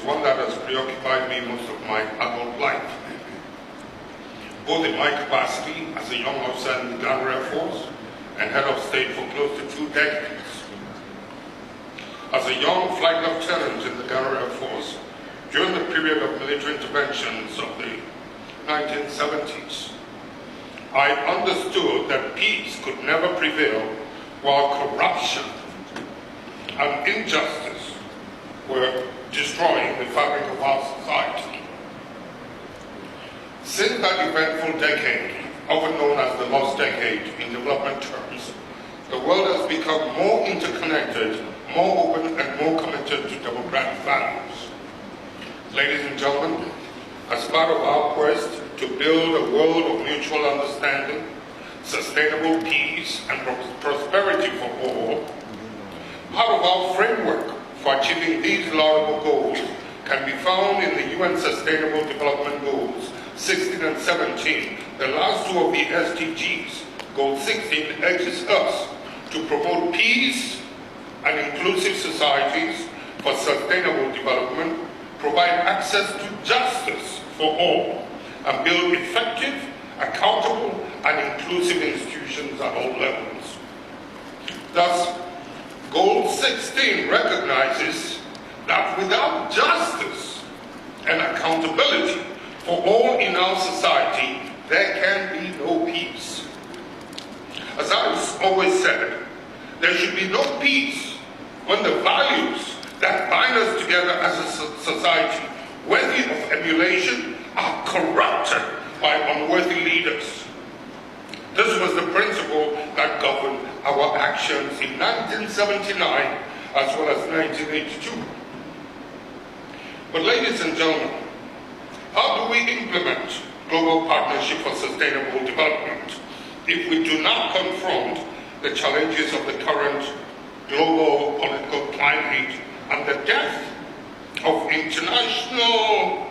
one that has preoccupied me most of my adult life, both in my capacity as a young officer in the Ghana Air Force and head of state for close to 2 decades. As a young flight lieutenant in the Ghana Air Force during the period of military interventions of the 1970s, I understood that peace could never prevail while corruption and injustice were destroying the fabric of our society. Since that eventful decade, often known as the lost decade in development terms, the world has become more interconnected, more open, and more committed to democratic values. Ladies and gentlemen, as part of our quest to build a world of mutual understanding, sustainable peace, and prosperity for all, part of our framework for achieving these laudable goals can be found in the UN Sustainable Development Goals 16 and 17. The last two of the SDGs, Goal 16, urges us to promote peace and inclusive societies for sustainable development, provide access to justice for all, and build effective, accountable, and inclusive institutions at all levels. Thus, Goal 16 recognizes that without justice and accountability for all in our society, there can be no peace. As I've always said, there should be no peace when the values that bind us together as a society, worthy of emulation, are corrupted by unworthy leaders. This was the principle that governed our actions in 1979 as well as 1982. But ladies and gentlemen, how do we implement global partnership for sustainable development if we do not confront the challenges of the current global political climate and the death of international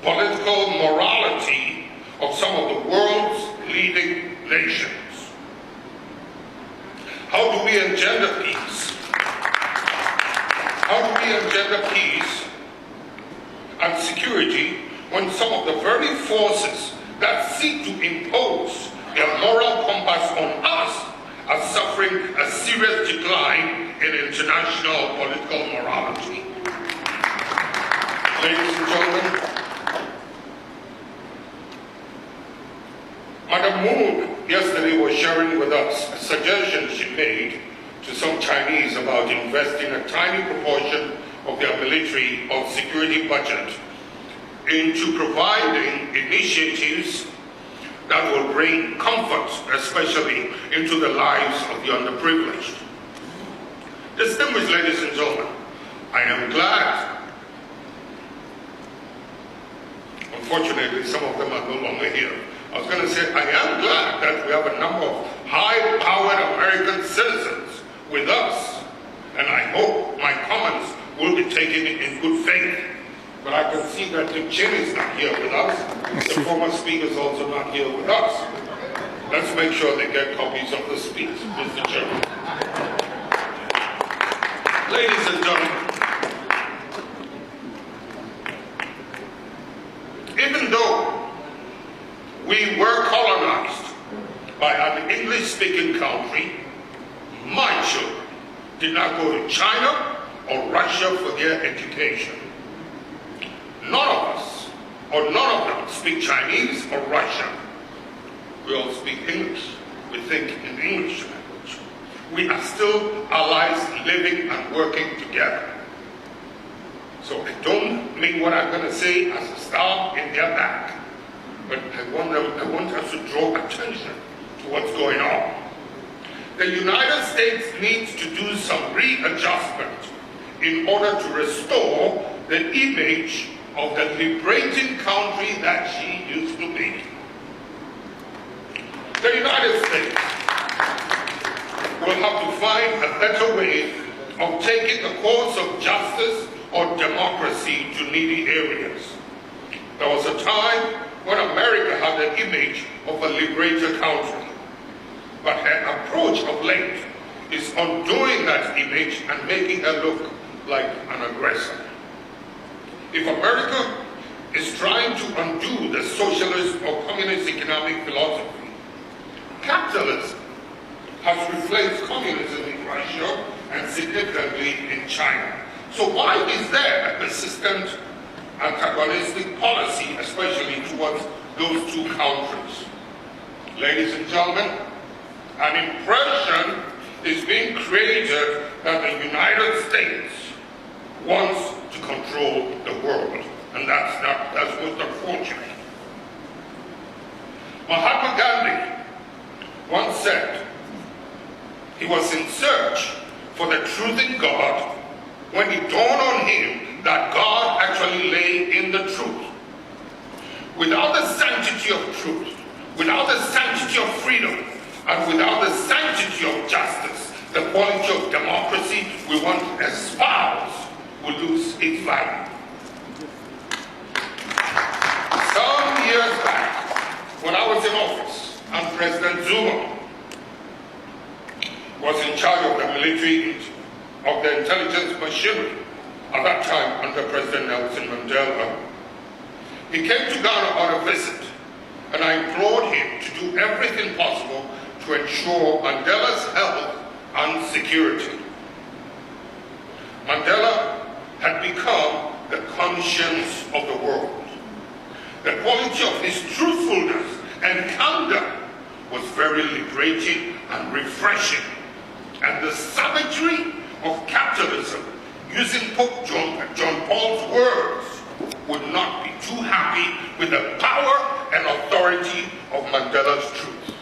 political morality of some of the world's leading nations? How do we engender peace? How do we engender peace and security when some of the very forces that seek to impose their moral compass on us are suffering a serious decline in international political morality? Ladies and gentlemen, Madam Moon yesterday was sharing with us a suggestion she made to some Chinese about investing a tiny proportion of their military or security budget into providing initiatives that will bring comfort, especially into the lives of the underprivileged. Distinguished ladies and gentlemen, I am glad, unfortunately some of them are no longer here. I was going to say, I am glad that we have a number of high-powered American citizens with us, and I hope my comments will be taken in good faith. But I can see that Dick Cheney is not here with us. The former speaker is also not here with us. Let's make sure they get copies of the speech, Mr. Chairman. Ladies and gentlemen, even though we were colonized by an English-speaking country, my children did not go to China or Russia for their education. None of us, or none of them, speak Chinese or Russian. We all speak English. We think in the English language. We are still allies living and working together. So I don't mean what I'm going to say as a stab in their back. But I want us to draw attention to what's going on. The United States needs to do some readjustment in order to restore the image of the liberating country that she used to be. The United States will have to find a better way of taking the course of justice or democracy to needy areas. There was a time when America had the image of a liberator country, but her approach of late is undoing that image and making her look like an aggressor. If America is trying to undo the socialist or communist economic philosophy, capitalism has replaced communism in Russia and significantly in China. So why is there a persistent antagonistic policy, especially towards those two countries? Ladies and gentlemen, an impression is being created that the United States wants to control the world, and that's most unfortunate. Mahatma Gandhi once said he was in search for the truth in God when it dawned on him that God actually lay in the truth. Without the sanctity of truth, without the sanctity of freedom, and without the sanctity of justice, the quality of democracy we want to espouse will lose its value. Some years back, when I was in office, and President Zuma was in charge of the military, of the intelligence machinery, at that time under President Nelson Mandela, he came to Ghana on a visit, and I implored him to do everything possible to ensure Mandela's health and security. Mandela had become the conscience of the world. The quality of his truthfulness and candor was very liberating and refreshing. And the savagery of capitalism, using Pope John Paul's words, would not be too happy with the power and authority of Mandela's truth.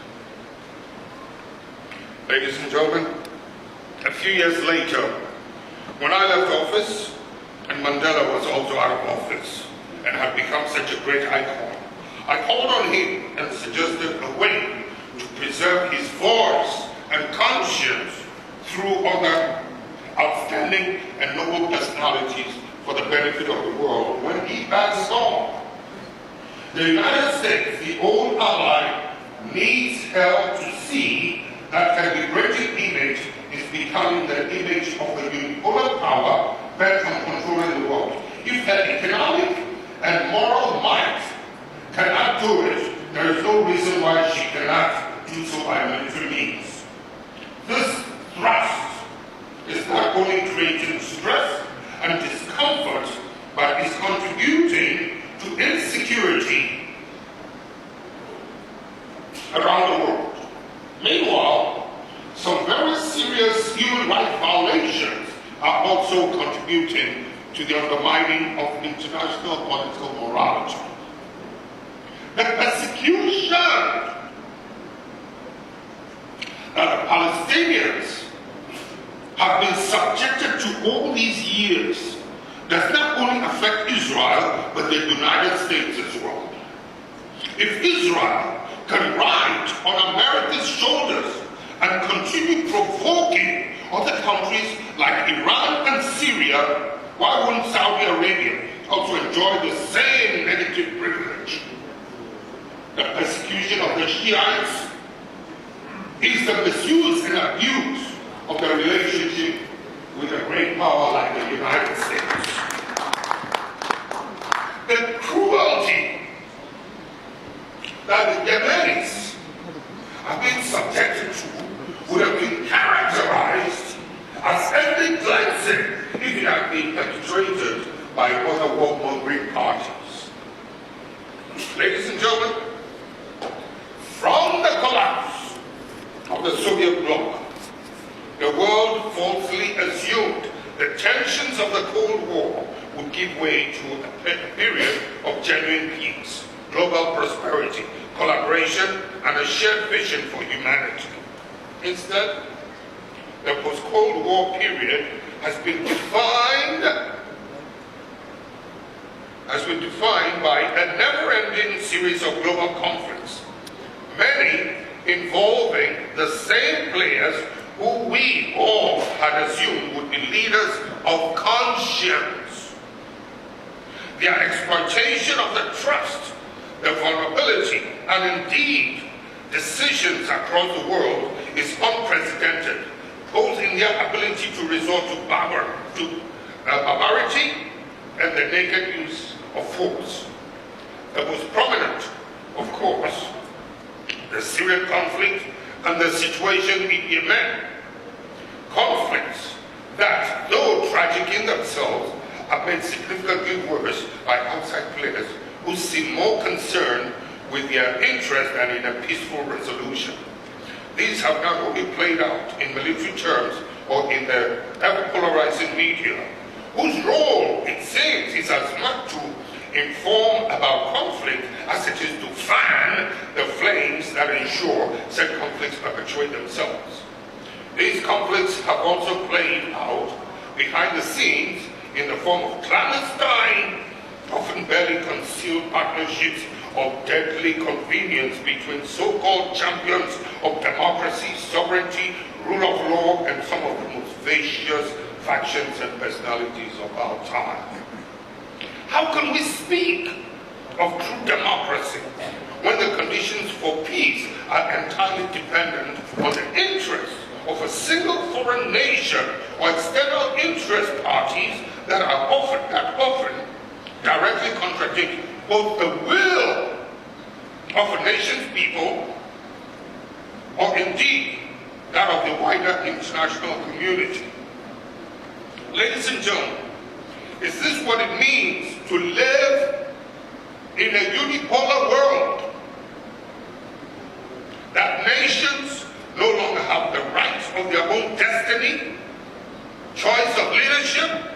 Ladies and gentlemen, a few years later, when I left office, and Mandela was also out of office and had become such a great icon, I called on him and suggested a way to preserve his voice and conscience through other outstanding and noble personalities for the benefit of the world. When he passed on, the United States, the old ally, needs help to see that a liberating image is becoming the image of the unipolar power bent on controlling the world. If the economic and moral might cannot do it, there is no reason why she cannot do so by military means. This thrust is not only creating stress and discomfort, but is contributing to insecurity around the world. Meanwhile, some very serious human rights violations are also contributing to the undermining of international political morality. The persecution that the Palestinians have been subjected to all these years does not only affect Israel, but the United States as well. If Israel can ride on America's shoulders and continue provoking other countries like Iran and Syria, why wouldn't Saudi Arabia also enjoy the same negative privilege? The persecution of the Shiites is the misuse and abuse of the relationship with a great power like the United States. The cruelty that the Yemenis have been subjected to would have been characterized as ethnic cleansing if it had been perpetrated by other warmongering parties. Ladies and gentlemen, from the collapse of the Soviet bloc, the world falsely assumed the tensions of the Cold War would give way to a period of genuine peace, global prosperity, collaboration, and a shared vision for humanity. Instead, the post-Cold War period has been defined by a never-ending series of global conflicts, many involving the same players who we all had assumed would be leaders of conscience. Their exploitation of the trust, the vulnerability, and indeed decisions across the world is unprecedented, both in their ability to resort to barbarity and the the naked use of force. The most prominent, of course, the Syrian conflict and the situation in Yemen. Conflicts that, though tragic in themselves, are made significantly worse by outside players who seem more concerned with their interest than in a peaceful resolution. These have not only played out in military terms or in the ever-polarizing media, whose role, it seems, is as much to inform about conflict as it is to fan the flames that ensure said conflicts perpetuate themselves. These conflicts have also played out behind the scenes in the form of clandestine, often barely concealed partnerships of deadly convenience between so-called champions of democracy, sovereignty, rule of law, and some of the most vicious factions and personalities of our time. How can we speak of true democracy when the conditions for peace are entirely dependent on the interests of a single foreign nation or external interest parties that often directly contradict both the will of a nation's people or indeed that of the wider international community? Ladies and gentlemen, is this what it means to live in a unipolar world? That nations no longer have the rights of their own destiny, choice of leadership,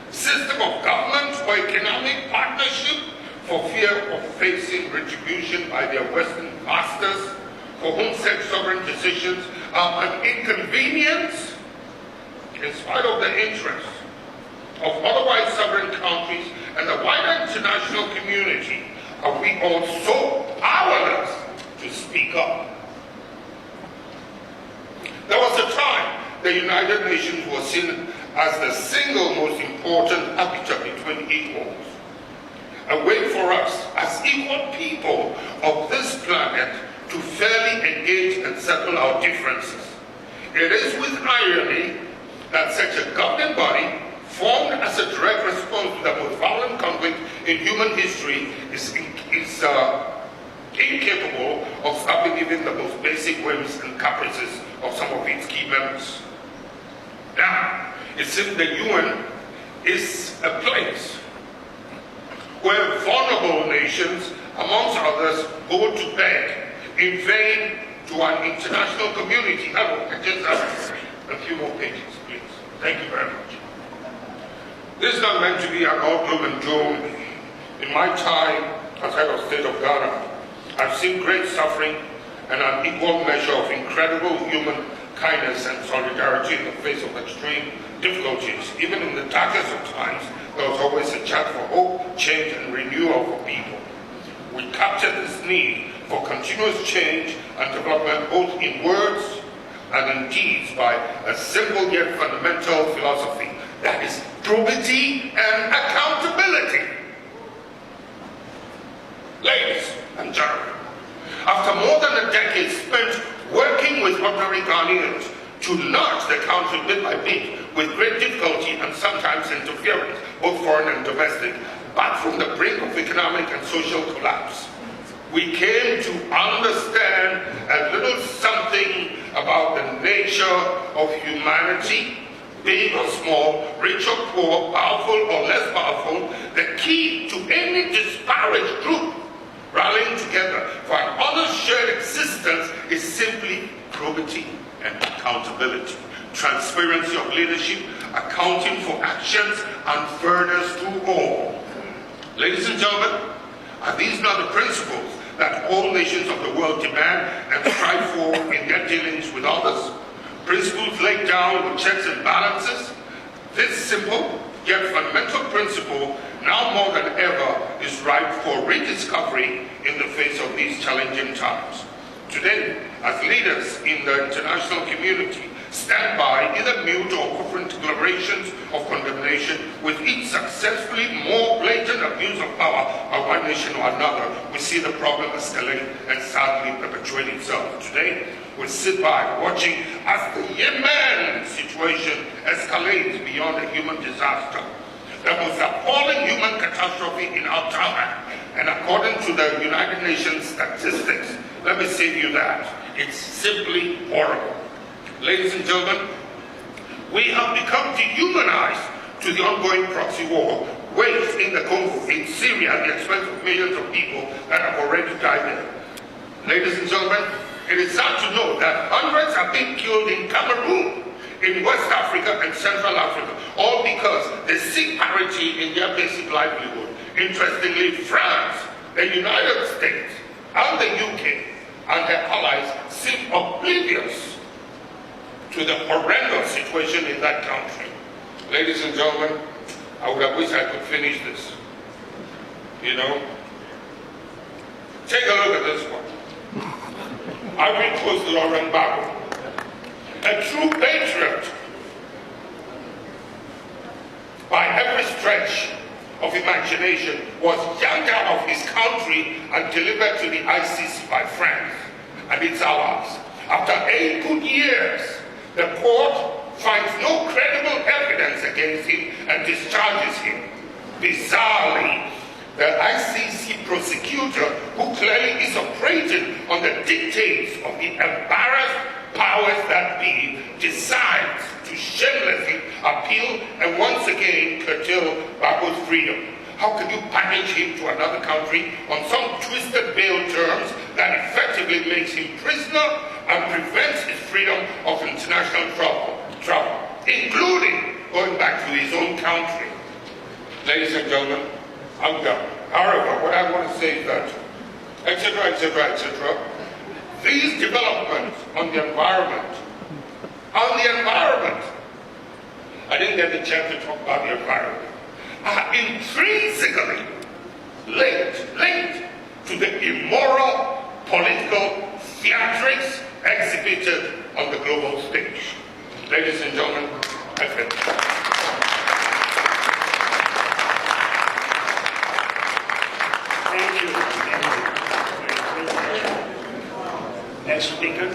system of government or economic partnership for fear of facing retribution by their Western masters, for whom such sovereign decisions are an inconvenience, in spite of the interests of otherwise sovereign countries and the wider international community? Are we all so powerless to speak up? There was a time the United Nations was seen as the single most important arbiter between equals. A way for us as equal people of this planet to fairly engage and settle our differences. It is with irony that such a governing body, formed as a direct response to the most violent conflict in human history, is incapable of stopping even the most basic whims and caprices of some of its key members. Now, it seems the UN is a place where vulnerable nations, amongst others, go to beg in vain to an international community. Hello, I just have a few more pages, please. Thank you very much. This is not meant to be an all gloom and doom. In my time as head of state of Ghana, I've seen great suffering and an equal measure of incredible human kindness and solidarity in the face of extreme difficulties. Even in the darkest of times, there was always a chance for hope, change, and renewal for people. We captured this need for continuous change and development both in words and in deeds by a simple yet fundamental philosophy, that is probity and accountability. Ladies and gentlemen, after more than a decade spent working with ordinary Ghanaians to nudge the country bit by bit with great difficulty and sometimes interference, both foreign and domestic, back from the brink of economic and social collapse, we came to understand a little something about the nature of humanity, big or small, rich or poor, powerful or less powerful. The key to any disparate group rallying together for an honest shared existence is simply probity and accountability, transparency of leadership, accounting for actions, and fairness to all. Ladies and gentlemen, are these not the principles that all nations of the world demand and strive for in their dealings with others? Principles laid down with checks and balances. This simple yet fundamental principle, now more than ever, is ripe for rediscovery in the face of these challenging times. Today, as leaders in the international community stand by, either mute or offering declarations of condemnation, with each successfully more blatant abuse of power by one nation or another, we see the problem escalate and sadly perpetuate itself. Today, we sit by watching as the Yemen situation escalates beyond a human disaster. the most appalling human catastrophe in our time. And according to the United Nations statistics, let me say to you that it's simply horrible. Ladies and gentlemen, we have become dehumanized to the ongoing proxy war waged in the Congo, in Syria, at the expense of millions of people that have already died there. Ladies and gentlemen, it is sad to know that hundreds have been killed in Cameroon, in West Africa and Central Africa, all because they seek parity in their basic livelihood. Interestingly, France, the United States, and the UK and their allies seem oblivious to the horrendous situation in that country. Ladies and gentlemen, I would have wished I could finish this. You know? Take a look at this one. I read close to Laurent Gbagbo. A true patriot, by every stretch of imagination, was yanked out of his country and delivered to the ICC by France and its allies. After 8 good years, the court finds no credible evidence against him and discharges him. Bizarrely, the ICC prosecutor, who clearly is operating on the dictates of the embarrassed powers that be, decides to shamelessly appeal and once again curtail Gbagbo's freedom. How can you package him to another country on some twisted bail terms that effectively makes him prisoner and prevents his freedom of international travel, including going back to his own country? Ladies and gentlemen, I'm done. However, what I want to say is that, etc., etc., etc., these developments on the environment, I didn't get the chance to talk about the environment, are intrinsically linked to the immoral political theatrics exhibited on the global stage. Ladies and gentlemen, I finish. Thank you. Next speaker.